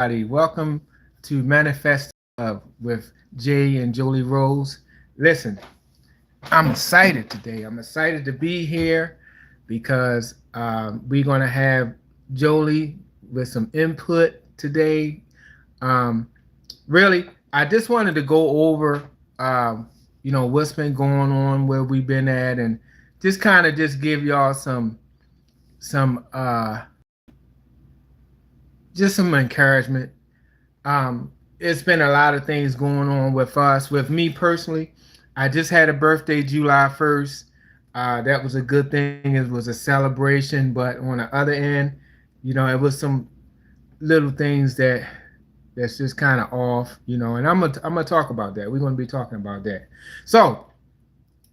Welcome to Manifest with Jay and Jolie-Rose. Listen, I'm excited today. I'm excited to be here because we're going to have Jolie with some input today. Um, really, I just wanted to go over, what's been going on, where we've been at, and just kind of just give y'all some just some encouragement. It's been a lot of things going on with us. With me personally, I just had a birthday July 1st. That was a good thing. It was a celebration, but on the other end, it was some little things that's just kind of off, and I'm gonna talk about that. We're gonna be talking about that. So,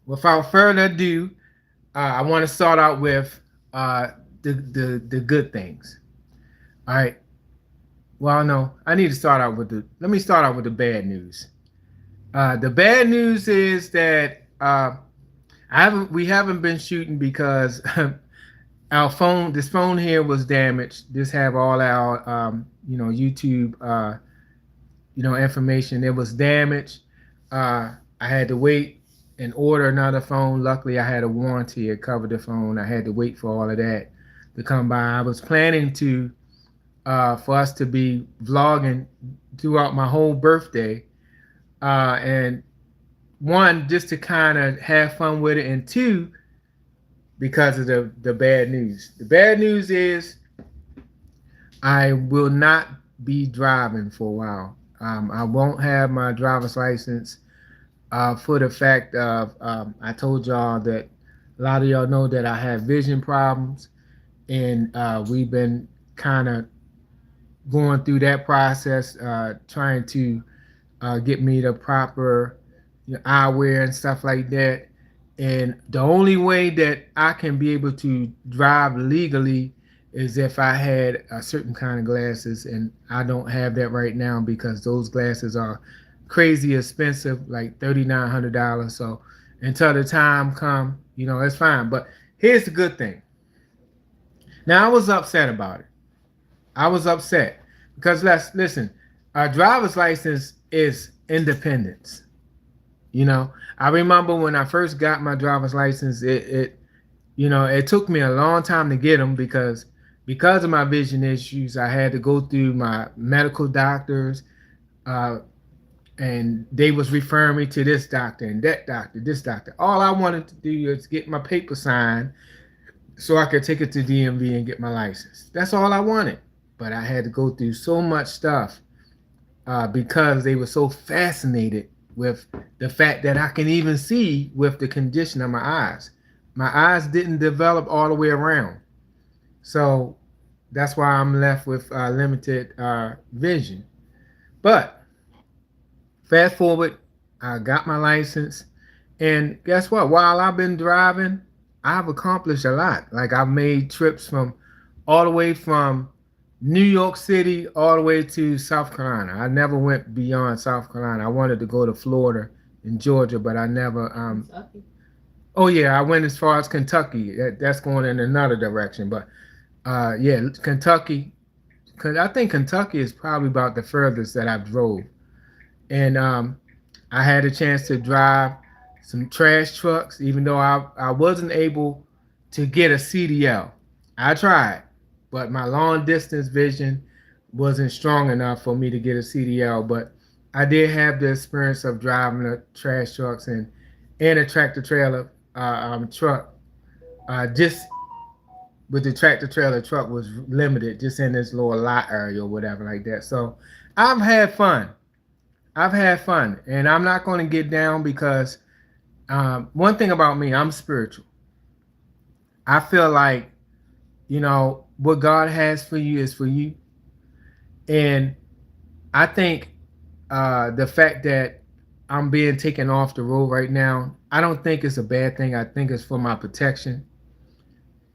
without further ado, I want to start out with the good things. All right. Well, no, I need to start out with the. Let me start out with the bad news. The bad news is that we haven't been shooting because this phone here was damaged. This have all our YouTube information. It was damaged. I had to wait and order another phone. Luckily, I had a warranty. It covered the phone. I had to wait for all of that to come by. I was planning to for us to be vlogging throughout my whole birthday, and one, just to kind of have fun with it, and two, because of the bad news. The bad news is I will not be driving for a while. I won't have my driver's license for the fact of I told y'all that a lot of y'all know that I have vision problems, and we've been kind of going through that process, trying to get me the proper eyewear and stuff like that. And the only way that I can be able to drive legally is if I had a certain kind of glasses, and I don't have that right now because those glasses are crazy expensive, like $3,900. So until the time come, it's fine. But here's the good thing. Now I was upset about it. I was upset because listen, a driver's license is independence. I remember when I first got my driver's license, it took me a long time to get them because of my vision issues. I had to go through my medical doctors, uh, and they was referring me to this doctor and that doctor, this doctor. All I wanted to do is get my paper signed so I could take it to DMV and get my license. That's all I wanted. But I had to go through so much stuff because they were so fascinated with the fact that I can even see with the condition of my eyes. My eyes didn't develop all the way around. So that's why I'm left with limited vision. But fast forward, I got my license. And guess what? While I've been driving, I've accomplished a lot. Like I've made trips from all the way from New York City all the way to South Carolina. I never went beyond South Carolina. I wanted to go to Florida and Georgia, but I never. Oh yeah, I went as far as Kentucky. That's going in another direction, but yeah, Kentucky. I think Kentucky is probably about the furthest that I've drove, and I had a chance to drive some trash trucks, even though I wasn't able to get a CDL. I tried, but my long distance vision wasn't strong enough for me to get a CDL. But I did have the experience of driving the trash trucks and a tractor trailer truck. Just with the tractor trailer truck was limited, just in this little lot area or whatever like that. So I've had fun. I've had fun, and I'm not going to get down because one thing about me, I'm spiritual. I feel like what God has for you is for you, and I think the fact that I'm being taken off the road right now, I don't think it's a bad thing. I think it's for my protection,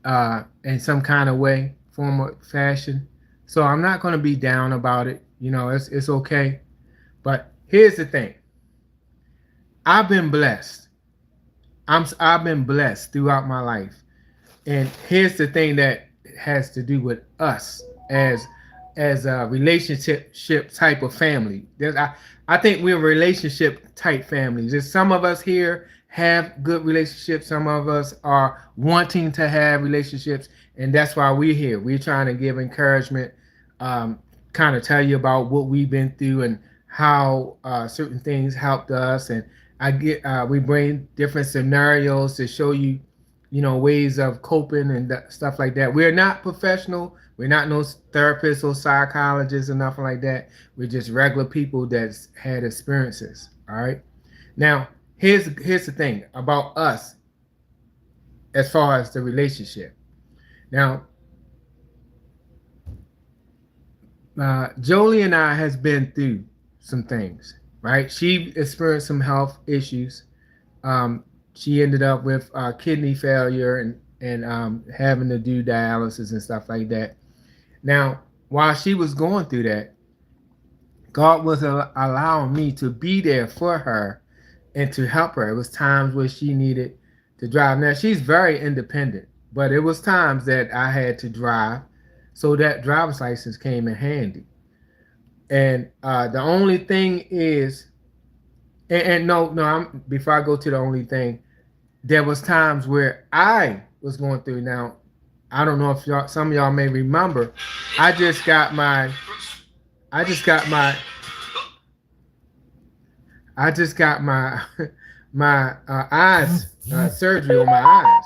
in some kind of way, form or fashion. So I'm not going to be down about it. It's okay. But here's the thing. I've been blessed. I've been blessed throughout my life. And here's the thing that has to do with us as as a relationship type of family. I think we're relationship type families. There's some of us here have good relationships. Some of us are wanting to have relationships, and that's why we're here. We're trying to give encouragement, um, kind of tell you about what we've been through and how certain things helped us. And we bring different scenarios to show you, ways of coping and stuff like that. We're not professional. We're not no therapists or psychologists or nothing like that. We're just regular people that's had experiences. All right. Now, here's the thing about us as far as the relationship. Now, Jolie and I has been through some things, right? She experienced some health issues. She ended up with kidney failure and having to do dialysis and stuff like that. Now, while she was going through that, God was allowing me to be there for her and to help her. It was times where she needed to drive. Now, she's very independent, but it was times that I had to drive, so that driver's license came in handy. And the only thing is, and no, before I go to the only thing, there was times where I was going through. Now, I don't know if some of y'all may remember, I just got my, I just got my, I just got my, my eyes surgery on my eyes,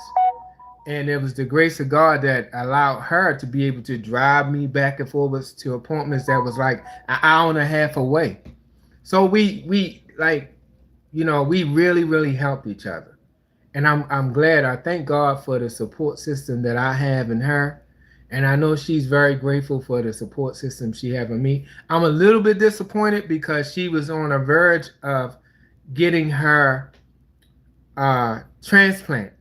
and it was the grace of God that allowed her to be able to drive me back and forwards to appointments that was like an hour and a half away. So we like, we really helped each other, and I'm glad. I thank God for the support system that I have in her, and I know she's very grateful for the support system she have in me. I'm a little bit disappointed because she was on the verge of getting her transplant,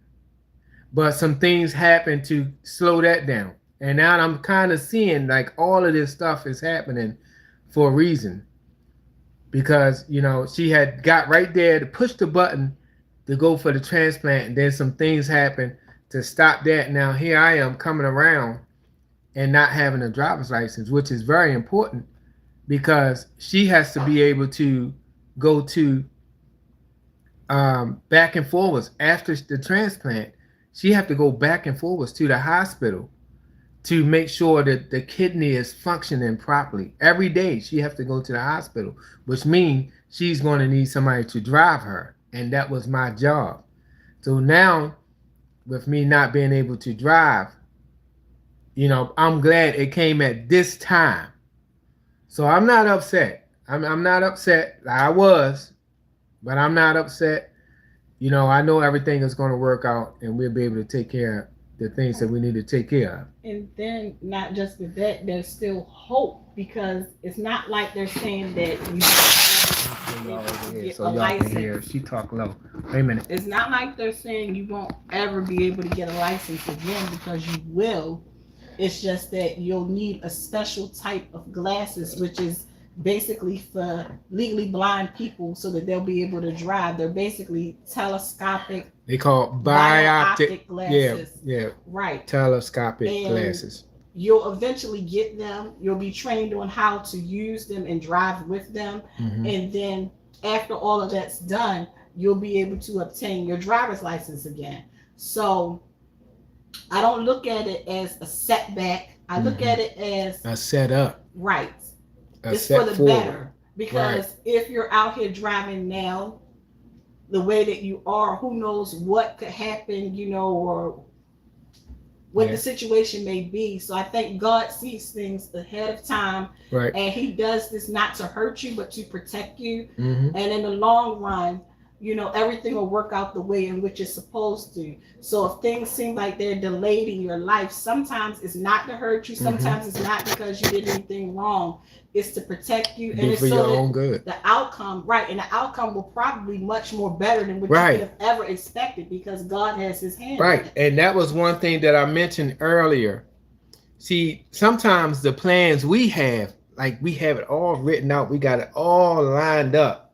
but some things happened to slow that down. And now I'm kind of seeing like all of this stuff is happening for a reason, because she had got right there to push the button to go for the transplant, and then some things happened to stop that. Now here I am coming around and not having a driver's license, which is very important because she has to be able to go to back and forwards after the transplant. She have to go back and forwards to the hospital to make sure that the kidney is functioning properly. Every day she has to go to the hospital, which means she's going to need somebody to drive her, and that was my job. So now, with me not being able to drive, I'm glad it came at this time. So I'm not upset. I'm not upset. I was, but I'm not upset. I know everything is going to work out, and we'll be able to take care of the things that we need to take care of. And then, not just with that, there's still hope, because it's not like they're saying that you won't get So a y'all can hear. license. She talk low. Wait a minute. It's not like they're saying you won't ever be able to get a license again, because you will. It's just that you'll need a special type of glasses, which is basically for legally blind people so that they'll be able to drive. They're basically telescopic, They call bioptic glasses. Yeah. Right. Telescopic And glasses. you'll eventually get them. You'll be trained on how to use them and drive with them. Mm-hmm. And then after all of that's done, you'll be able to obtain your driver's license again. So I don't look at it as a setback. I look at it as a setup. Right. A it's for the forward. better. Because if you're out here driving now the way that you are, who knows what could happen, or what the situation may be. So I think God sees things ahead of time. Right. And he does this not to hurt you, but to protect you. Mm-hmm. And in the long run, everything will work out the way in which it's supposed to. So if things seem like they're delayed in your life, sometimes it's not to hurt you. Sometimes it's not because you did anything wrong. It's to protect you. And it's for so your that own good. The outcome, right, and the outcome will probably be much more better than what you could have ever expected, because God has his hand. Right. And that was one thing that I mentioned earlier. See, sometimes the plans we have, like we have it all written out, we got it all lined up.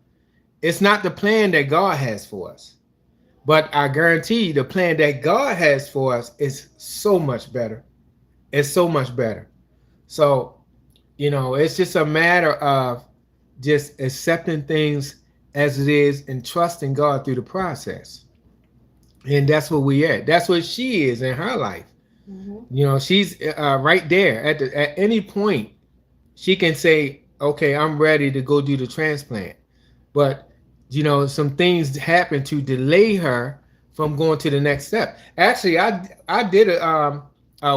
It's not the plan that God has for us. But I guarantee you the plan that God has for us is so much better. It's so much better. So It's just a matter of just accepting things as it is and trusting God through the process. And that's where we at. That's what she is in her life. Mhm. She's right there at any point. She can say, "Okay, I'm ready to go do the transplant." But some things happen to delay her from going to the next step. Actually, I did a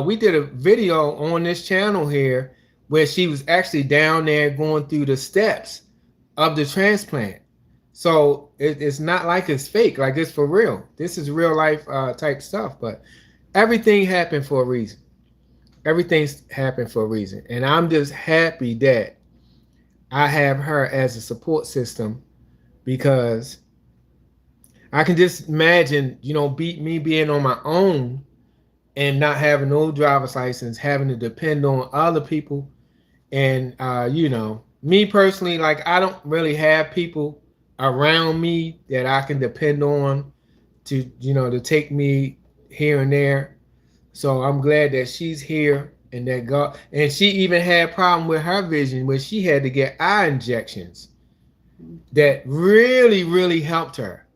we did a video on this channel here where she was actually down there going through the steps of the transplant. So it's not like it's fake, like it's for real. This is real life type stuff. But everything happened for a reason. Everything's happened for a reason, and I'm just happy that I have her as a support system, because I can just imagine, beat me being on my own and not having no driver's license, having to depend on other people. And me personally, like, I don't really have people around me that I can depend on to take me here and there. So I'm glad that she's here, and that God, and she even had a problem with her vision where she had to get eye injections that really, really helped her.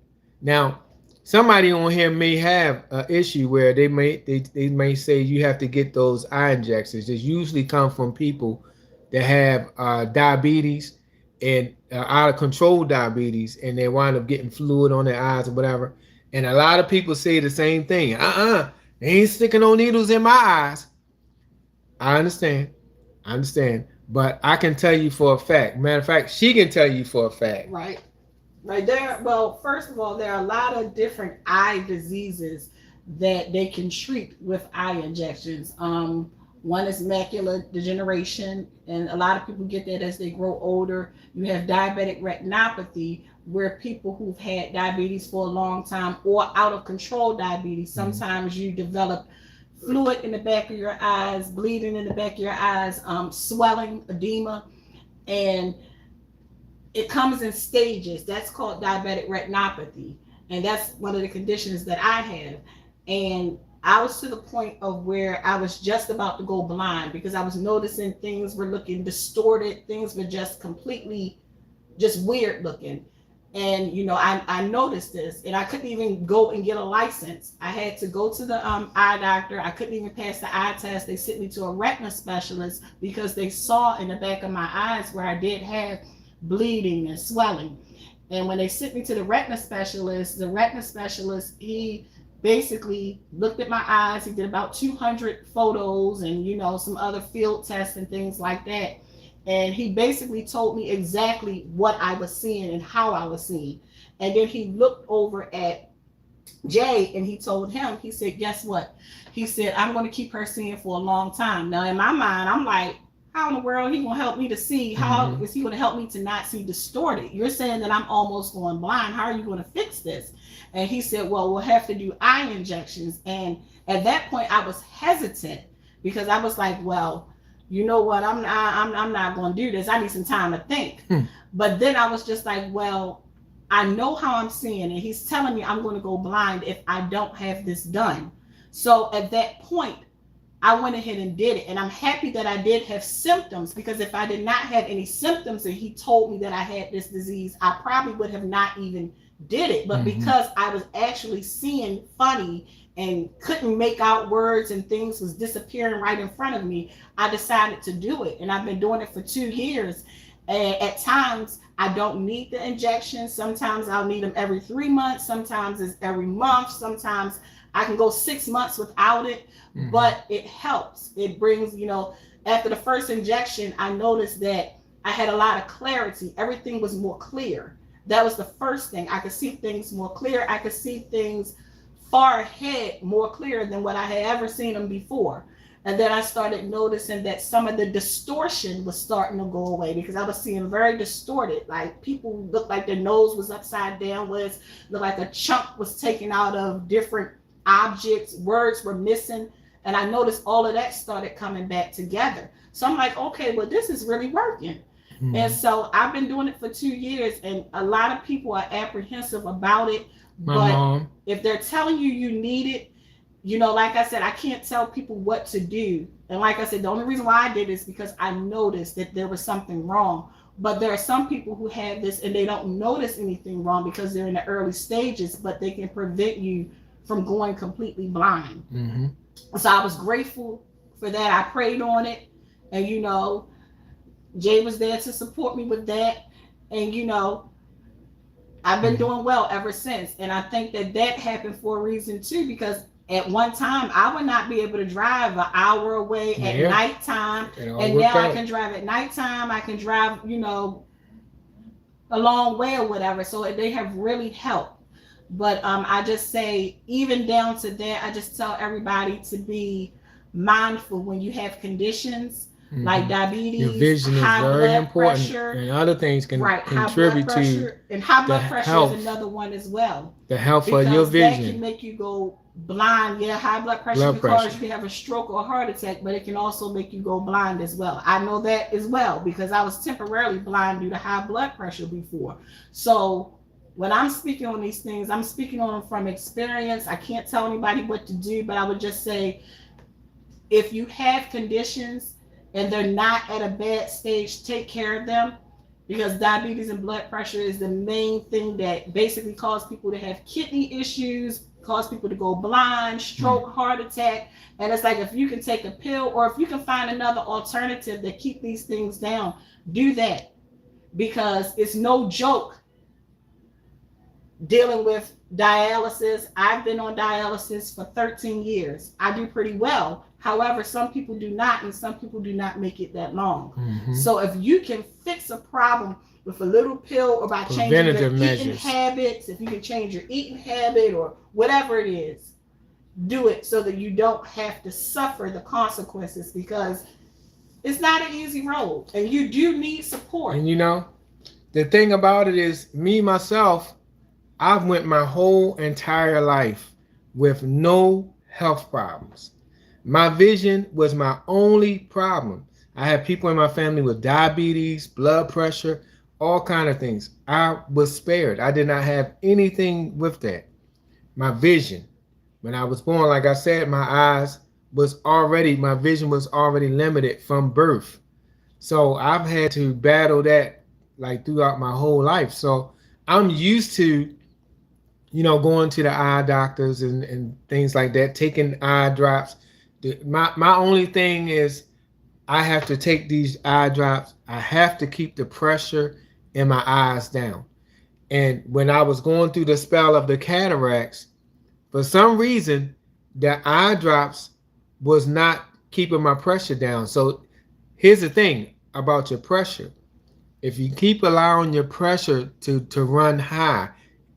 Now, somebody on here may have an issue where they may say you have to get those eye injections. They usually come from people that have diabetes and out of control diabetes, and they wind up getting fluid on their eyes or whatever. And a lot of people say the same thing. They ain't sticking no needles in my eyes. I understand. I understand. But I can tell you for a fact. Matter of fact, she can tell you for a fact. Right. Right there. Well, first of all, there are a lot of different eye diseases that they can treat with eye injections. One is macular degeneration, and a lot of people get that as they grow older. You have diabetic retinopathy, where people who've had diabetes for a long time or out of control diabetes, sometimes you develop fluid in the back of your eyes, bleeding in the back of your eyes, swelling, edema, and it comes in stages. That's called diabetic retinopathy. And that's one of the conditions that I have. And I was to the point of where I was just about to go blind, because I was noticing things were looking distorted. Things were just completely just weird looking. And I noticed this, and I couldn't even go and get a license. I had to go to the eye doctor. I couldn't even pass the eye test. They sent me to a retina specialist because they saw in the back of my eyes where I did have bleeding and swelling. And when they sent me to the retina specialist, he basically looked at my eyes. He did about 200 photos and some other field tests and things like that. And he basically told me exactly what I was seeing and how I was seeing. And then he looked over at Jay and he told him, he said, guess what? He said, I'm going to keep her seeing for a long time. Now, in my mind, I'm like, how in the world he going to help me to see? How is he going to help me to not see distorted? You're saying that I'm almost going blind. How are you going to fix this? And he said, well, we'll have to do eye injections. And at that point, I was hesitant, because I was like, well, you know what? I'm not going to do this. I need some time to think. But then I was just like, well, I know how I'm seeing, and he's telling me I'm going to go blind if I don't have this done. So at that point, I went ahead and did it. And I'm happy that I did have symptoms, because if I did not have any symptoms and he told me that I had this disease, I probably would have not even did it. But because I was actually seeing funny and couldn't make out words and things was disappearing right in front of me, I decided to do it. And I've been doing it for 2 years. And at times I don't need the injections. Sometimes I'll need them every 3 months. Sometimes it's every month. Sometimes I can go 6 months without it, but it helps. It brings, after the first injection, I noticed that I had a lot of clarity. Everything was more clear. That was the first thing. I could see things more clear. I could see things far ahead more clear than what I had ever seen them before. And then I started noticing that some of the distortion was starting to go away, because I was seeing very distorted. Like, people looked like their nose was upside down, looked like a chunk was taken out of different objects, words were missing. And I noticed all of that started coming back together. So I'm like, okay, well, this is really working. And so I've been doing it for 2 years, and a lot of people are apprehensive about it. But if they're telling you you need it, like I said, I can't tell people what to do. And like I said, the only reason why I did this because I noticed that there was something wrong. But there are some people who have this and they don't notice anything wrong because they're in the early stages, but they can prevent you from going completely blind. Mm-hmm. So I was grateful for that. I prayed on it. And, Jay was there to support me with that. And, I've been doing well ever since. And I think that happened for a reason too, because at one time I would not be able to drive an hour away at nighttime. And now I can drive at nighttime. I can drive, a long way or whatever. So they have really helped. But I just say, even down to that, I just tell everybody to be mindful when you have conditions like diabetes. Your vision is very important, pressure, and other things can high blood contribute pressure, to and high blood pressure health. is another one as well. The health because of your vision. That can make you go blind. Yeah, high blood pressure can cause you to have a stroke or a heart attack, but it can also make you go blind as well. I know that as well because I was temporarily blind due to high blood pressure before. So when I'm speaking on these things, I'm speaking on them from experience. I can't tell anybody what to do, but I would just say, if you have conditions and they're not at a bad stage, take care of them, because diabetes and blood pressure is the main thing that basically cause people to have kidney issues, cause people to go blind, stroke, heart attack. And it's like, if you can take a pill or if you can find another alternative that keep these things down, do that, because it's no joke dealing with dialysis. I've been on dialysis for 13 years. I do pretty well. However, some people do not, and some people do not make it that long. Mm-hmm. So if you can fix a problem with a little pill, or by changing your eating habits, if you can change your eating habit or whatever it is, do it so that you don't have to suffer the consequences, because it's not an easy road and you do need support. And the thing about it is, me, myself, I've went my whole entire life with no health problems. My vision was my only problem. I had people in my family with diabetes, blood pressure, all kind of things. I was spared. I did not have anything with that. My vision, when I was born, like I said, my vision was already limited from birth. So I've had to battle that like throughout my whole life. So I'm used to, going to the eye doctors and things like that, taking eye drops. My only thing is, I have to take these eye drops. I have to keep the pressure in my eyes down. And when I was going through the spell of the cataracts, for some reason, the eye drops was not keeping my pressure down. So here's the thing about your pressure. If you keep allowing your pressure to run high,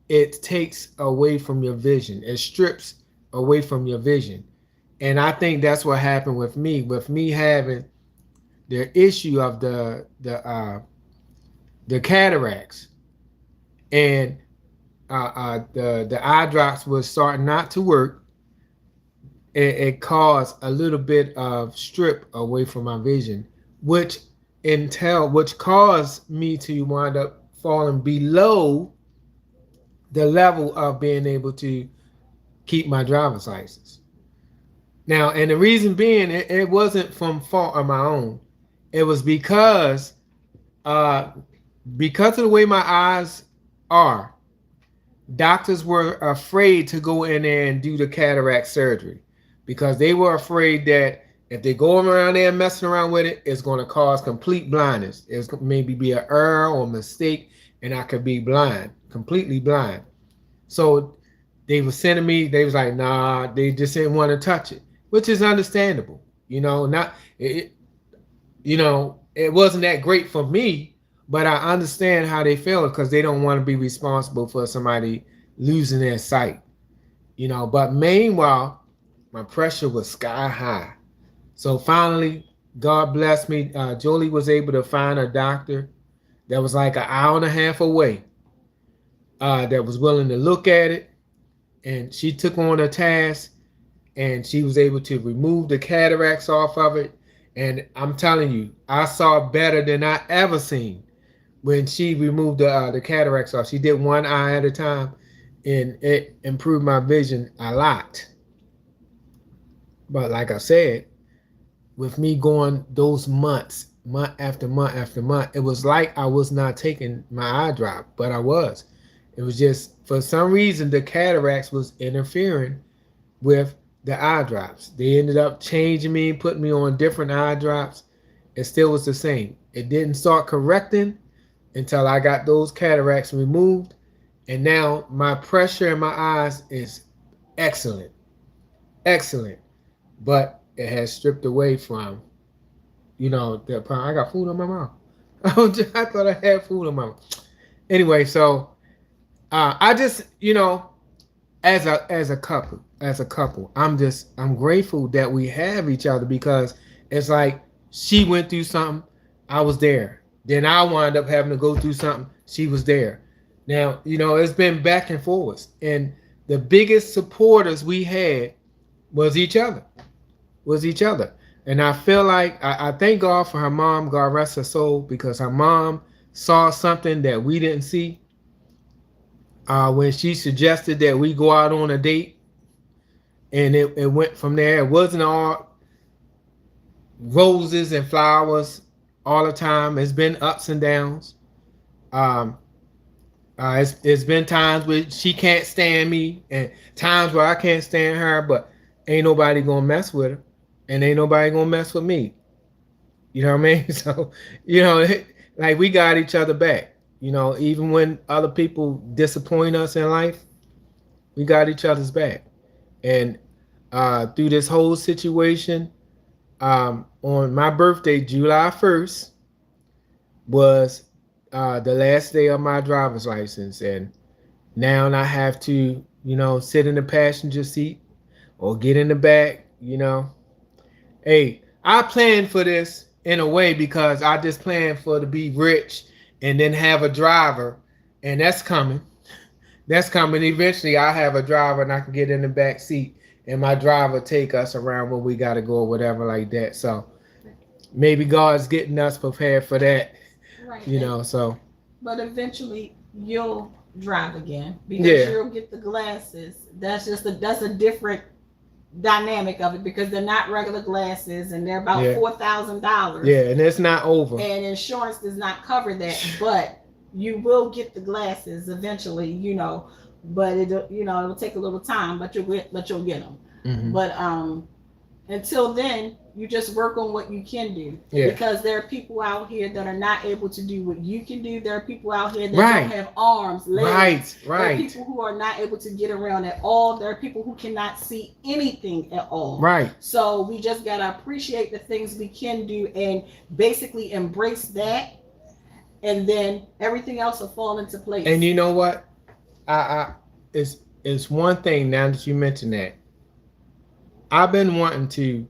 it takes away from your vision. It strips away from your vision. And I think that's what happened with me having the issue of the cataracts, and the eye drops was starting not to work. It caused a little bit of strip away from my vision, which caused me to wind up falling below the level of being able to keep my driver's license. Now, and the reason being, it wasn't from fault of my own. It was because of the way my eyes are. Doctors were afraid to go in there and do the cataract surgery, because they were afraid that if they go around there messing around with it, it's going to cause complete blindness. It's maybe be an error or a mistake, and I could be blind, completely blind. So they were sending me. They was like, nah, they just didn't want to touch it, which is understandable. It wasn't that great for me, but I understand how they feel, because they don't want to be responsible for somebody losing their sight. But meanwhile, my pressure was sky high. So finally, God bless me. Jolie was able to find a doctor that was like an hour and a half away, that was willing to look at it. And she took on a task, and she was able to remove the cataracts off of it. And I'm telling you, I saw better than I ever seen when she removed the cataracts off. She did one eye at a time, and it improved my vision a lot. But like I said, with me going those months, month after month after month, it was like I was not taking my eye drop, but I was. It was just for some reason the cataracts was interfering with the eye drops. They ended up changing me, putting me on different eye drops. It still was the same. It didn't start correcting until I got those cataracts removed, and now my pressure in my eyes is excellent, excellent. But it has stripped away from, the I got food in my mouth. I thought I had food in my mouth. Anyway, so I just, as a couple, I'm grateful that we have each other because it's like she went through something, I was there. Then I wound up having to go through something, she was there. Now, it's been back and forwards. And the biggest supporters we had was each other. Was each other. And I feel like I thank God for her mom, God rest her soul, because her mom saw something that we didn't see when she suggested that we go out on a date, and it went from there. It wasn't all roses and flowers all the time. It's been ups and downs. Um, it's been times where she can't stand me, and times where I can't stand her, but ain't nobody gonna mess with her, and ain't nobody gonna mess with me. You know what I mean? So, like we got each other back. Even when other people disappoint us in life, we got each other's back. And through this whole situation, on my birthday, July 1st, was the last day of my driver's license. And now I have to, sit in the passenger seat or get in the back. Hey, I planned for this in a way because I just planned for to be rich and then have a driver, and that's coming. That's coming. Eventually, I have a driver and I can get in the back seat, and my driver take us around where we gotta go or whatever like that. So maybe God's getting us prepared for that. Right. So. But eventually you'll drive again because you'll get the glasses. That's a different dynamic of it because they're not regular glasses and they're about $4,000. Yeah, and it's not over. And insurance does not cover that, but you will get the glasses eventually, but it'll take a little time, but you'll get them. Mm-hmm. But until then, you just work on what you can do. Yeah. Because there are people out here that are not able to do what you can do. There are people out here that don't have arms, legs. Right. There are people who are not able to get around at all. There are people who cannot see anything at all. Right. So we just gotta appreciate the things we can do and basically embrace that, and then everything else will fall into place. And you know what? It's one thing now that you mentioned that. I've been wanting to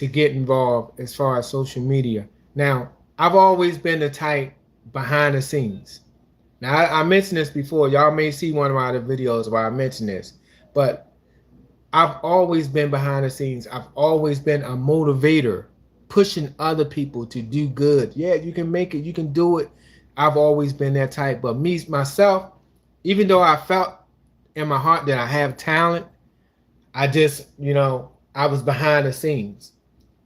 get involved as far as social media. Now, I've always been the type behind the scenes. Now, I mentioned this before. Y'all may see one of my other videos where I mentioned this. But I've always been behind the scenes. I've always been a motivator, pushing other people to do good. Yeah, you can make it. You can do it. I've always been that type. But myself, even though I felt in my heart that I have talent, I just, I was behind the scenes.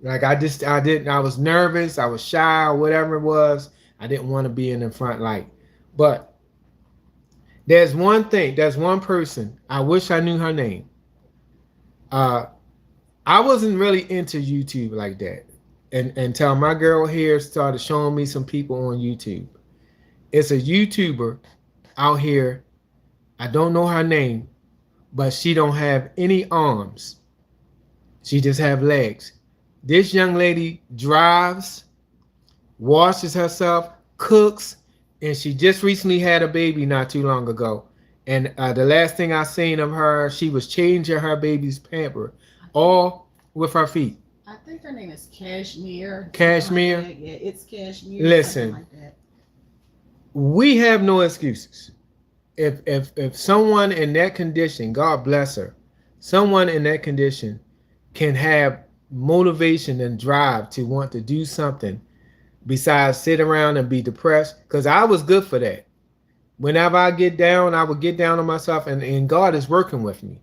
Like I was nervous, I was shy, or whatever it was. I didn't want to be in the front light. But there's one person, I wish I knew her name. I wasn't really into YouTube like that. Until my girl here started showing me some people on YouTube. It's a YouTuber out here. I don't know her name, but she don't have any arms. She just have legs. This young lady drives, washes herself, cooks, and she just recently had a baby not too long ago. And the last thing I seen of her, she was changing her baby's pamper, all with her feet. I think her name is Cashmere. Cashmere? Like yeah, it's Cashmere. Listen, like that. We have no excuses. If someone in that condition, God bless her, someone in that condition can have motivation and drive to want to do something besides sit around and be depressed, because I was good for that. Whenever I get down, I would get down on myself, and God is working with me.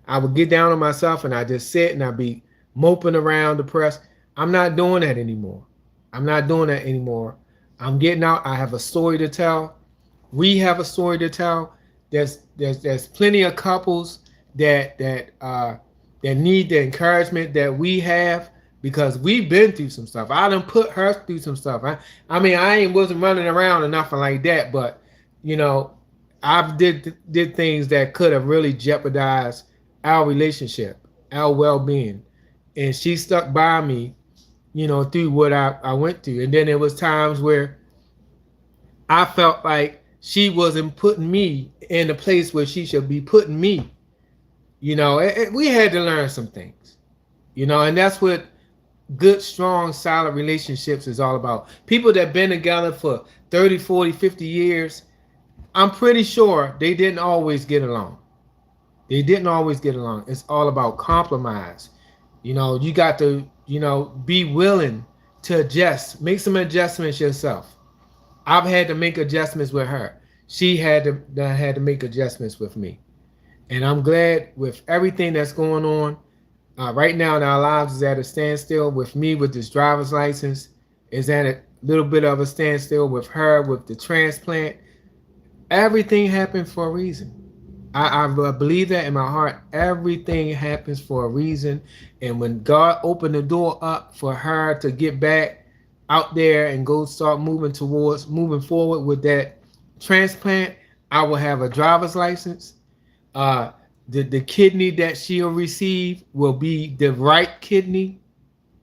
I would get down on myself and I just sit and I'd be moping around depressed. I'm not doing that anymore. I'm not doing that anymore. I'm getting out. I have a story to tell. We have a story to tell. There's plenty of couples that need the encouragement that we have because we've been through some stuff. I done put her through some stuff. I mean I ain't wasn't running around or nothing like that, but you know, I did things that could have really jeopardized our relationship, our well being. And she stuck by me, you know, through what I went through. And then there was times where I felt like she wasn't putting me in the place where she should be putting me. You know, we had to learn some things. You know, and that's what good, strong, solid relationships is all about. People that been together for 30, 40, 50 years, I'm pretty sure they didn't always get along. They didn't always get along. It's all about compromise. You know, you got to, you know, be willing to adjust, make some adjustments yourself. I've had to make adjustments with her. She had to make adjustments with me. And I'm glad with everything that's going on right now in our lives is at a standstill. With me with this driver's license is at a little bit of a standstill. With her with the transplant, everything happened for a reason. I believe that in my heart. Everything happens for a reason. And when God opened the door up for her to get back out there and go start moving forward with that transplant, I will have a driver's license. Uh, the kidney that she'll receive will be the right kidney,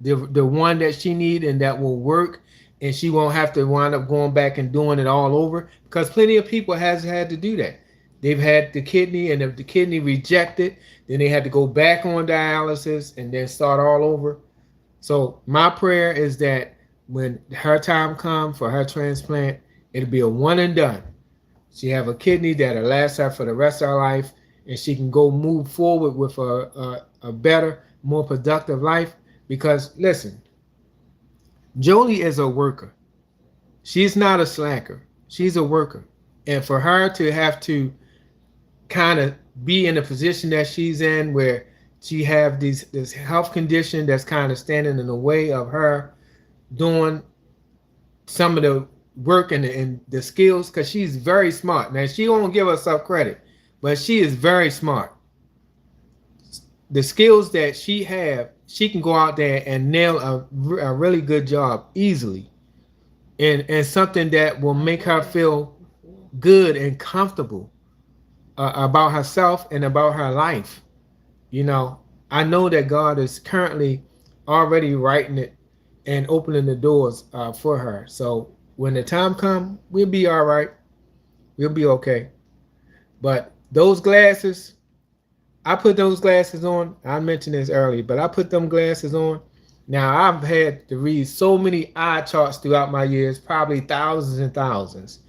the one that she need and that will work, and she won't have to wind up going back and doing it all over because plenty of people has had to do that. They've had the kidney, and if the kidney rejected, then they had to go back on dialysis and then start all over. So my prayer is that when her time comes for her transplant, it'll be a one and done. She have a kidney that'll last her for the rest of her life, and she can go move forward with a better, more productive life. Because listen, Jolie is a worker. She's not a slacker. She's a worker. And for her to have to kind of be in the position that she's in where she have this health condition that's kind of standing in the way of her doing some of the work and the skills, because she's very smart. Now she won't give herself credit, but she is very smart. The skills that she have, she can go out there and nail a really good job easily, and something that will make her feel good and comfortable about herself and about her life. You know, I know that God is currently already writing it and opening the doors for her. So when the time comes, we'll be all right. We'll be okay. But those glasses, I put those glasses on. I mentioned this earlier, but I put them glasses on. Now I've had to read so many eye charts throughout my years, probably thousands and thousands.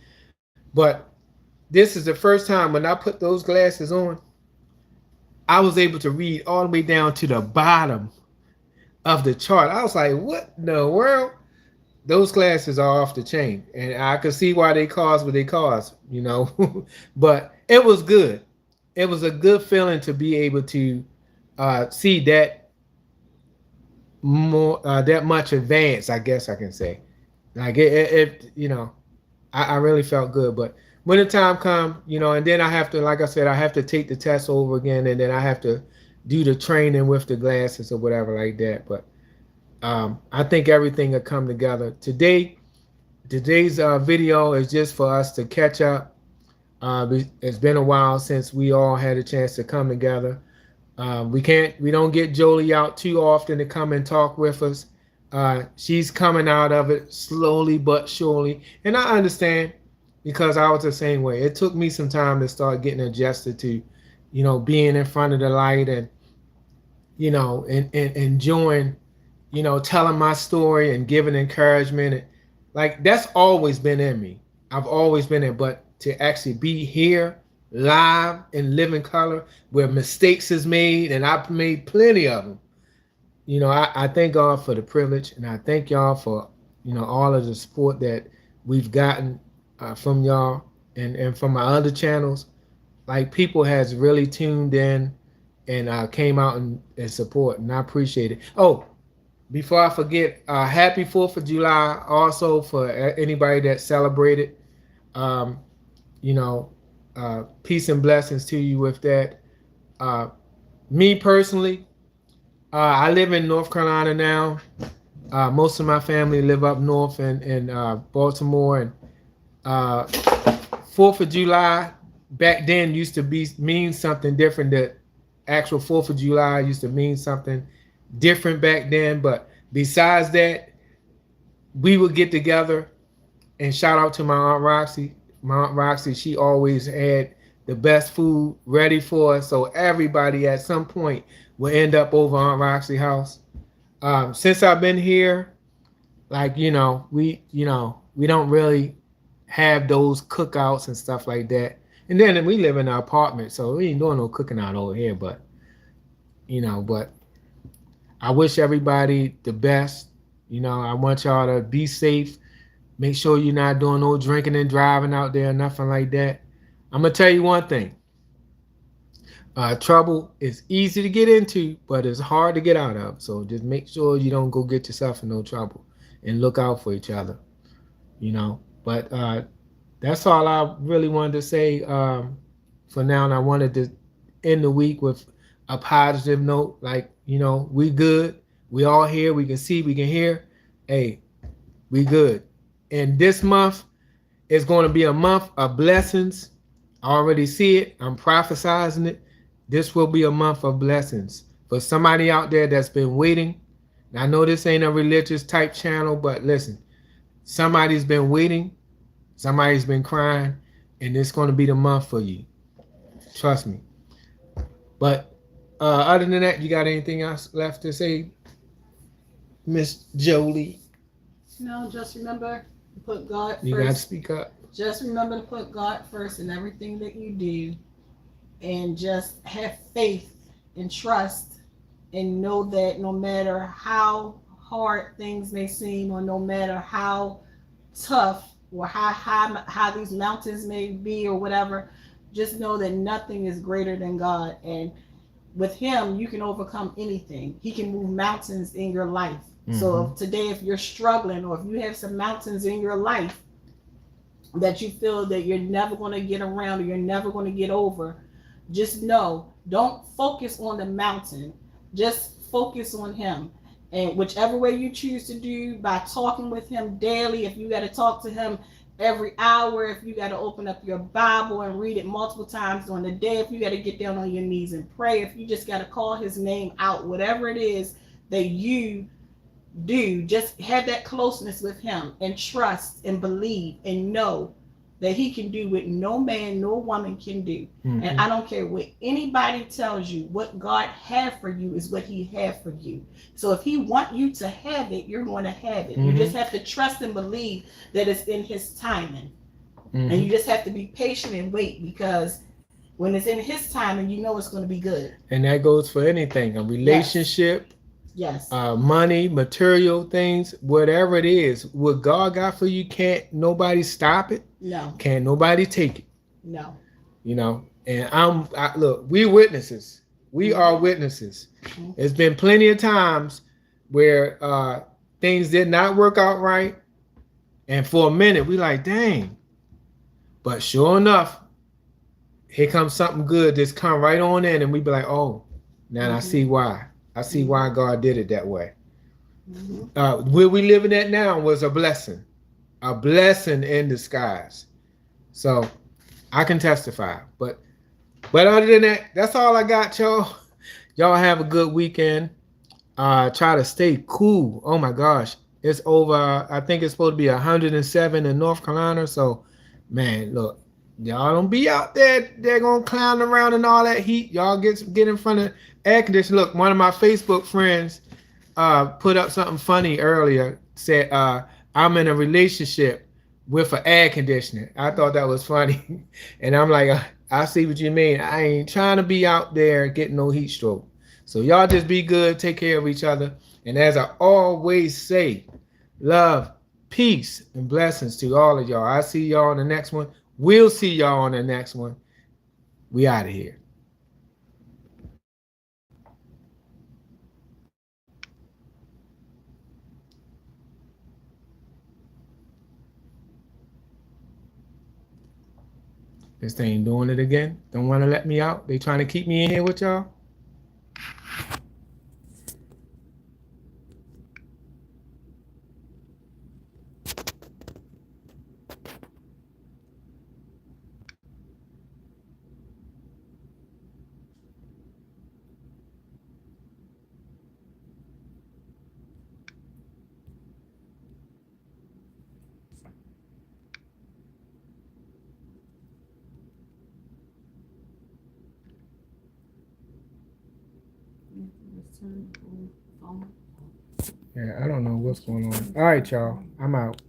But this is the first time when I put those glasses on, I was able to read all the way down to the bottom of the chart. I was like, what in the world? Those glasses are off the chain. And I could see why they cost what they cost, you know. But it was good. It was a good feeling to be able to see that more that much advance, I guess I can say. Like it you know, I really felt good. But when the time comes, you know, and then I have to, like I said, I have to take the test over again, and then I have to do the training with the glasses or whatever like that. But I think everything will come together. Today's video is just for us to catch up. It's been a while since we all had a chance to come together. We don't get Jolie out too often to come and talk with us. She's coming out of it slowly but surely, and I understand because I was the same way. It took me some time to start getting adjusted to, you know, being in front of the light and, you know, and enjoying, you know, telling my story and giving encouragement. And, like, that's always been in me. I've always been in, but to actually be here live in living color where mistakes is made, and I've made plenty of them. You know, I thank God for the privilege, and I thank y'all for, you know, all of the support that we've gotten from y'all and from my other channels. Like, people has really tuned in and came out and support, and I appreciate it. Oh, before I forget, happy 4th of July also for anybody that celebrated. Um, you know, peace and blessings to you with that. Uh, Me personally, I live in North Carolina now. Most of my family live up north in Baltimore, and uh, 4th of July back then used to be mean something different. The actual 4th of July used to mean something different back then. But besides that, we would get together and shout out to my aunt Roxy. My aunt Roxy, she always had the best food ready for us. So everybody at some point will end up over Aunt Roxy's house. Since I've been here, like we don't really have those cookouts and stuff like that. And then we live in an apartment, so we ain't doing no cooking out over here. But I wish everybody the best. I want y'all to be safe. Make sure you're not doing no drinking and driving out there, nothing like that. I'm gonna tell you one thing. Trouble is easy to get into, but it's hard to get out of. So just make sure you don't go get yourself in no trouble, and look out for each other. But that's all I really wanted to say for now. And I wanted to end the week with a positive note. Like, we good. We all here. We can see. We can hear. Hey, we good. And this month is going to be a month of blessings. I already see it. I'm prophesizing it. This will be a month of blessings for somebody out there that's been waiting. I know this ain't a religious type channel, but listen, somebody's been waiting. Somebody's been crying, and it's going to be the month for you. Trust me. But other than that, you got anything else left to say, Miss Jolie? No, just remember to put God first. You got to speak up. Just remember to put God first in everything that you do, and just have faith and trust, and know that no matter how hard things may seem, or no matter how tough or how these mountains may be or whatever, just know that nothing is greater than God. And with him, you can overcome anything. He can move mountains in your life. Mm-hmm. So today, if you're struggling, or if you have some mountains in your life that you feel that you're never going to get around, or you're never going to get over, just know, don't focus on the mountain. Just focus on him. And whichever way you choose to do, by talking with him daily, if you got to talk to him every hour, if you got to open up your Bible and read it multiple times during the day, if you got to get down on your knees and pray, if you just got to call his name out, whatever it is that you do, just have that closeness with him, and trust and believe and know that he can do what no man, no woman can do. Mm-hmm. And I don't care what anybody tells you. What God had for you is what he had for you. So if he want you to have it, you're going to have it. Mm-hmm. You just have to trust and believe that it's in his timing. Mm-hmm. And you just have to be patient and wait, because when it's in his timing, you know it's going to be good. And that goes for anything, a relationship. Yes. Money, material things, whatever it is, what God got for you, can't nobody stop it. No. Can't nobody take it. No. And look, we witnesses. We are witnesses. Mm-hmm. There's been plenty of times where things did not work out right, and for a minute we like, dang. But sure enough, here comes something good that's come right on in, and we be like, oh, now I see why. I see why God did it that way. Mm-hmm. Where we living at now was a blessing in disguise. So I can testify. But other than that, that's all I got, y'all. Y'all have a good weekend. Try to stay cool. Oh my gosh, it's over. I think it's supposed to be 107 in North Carolina. So, man, look, y'all don't be out there. They're gonna clown around in all that heat. Y'all get in front of air conditioning. Look, one of my Facebook friends put up something funny earlier. Said I'm in a relationship with an air conditioner. I thought that was funny, and I'm like, I see what you mean. I ain't trying to be out there getting no heat stroke. So y'all just be good, take care of each other, and as I always say, love, peace, and blessings to all of y'all. I see y'all on the next one. We'll see y'all on the next one. We out of here. This thing doing it again. Don't want to let me out. They trying to keep me in here with y'all. Yeah, I don't know what's going on. All right, y'all. I'm out.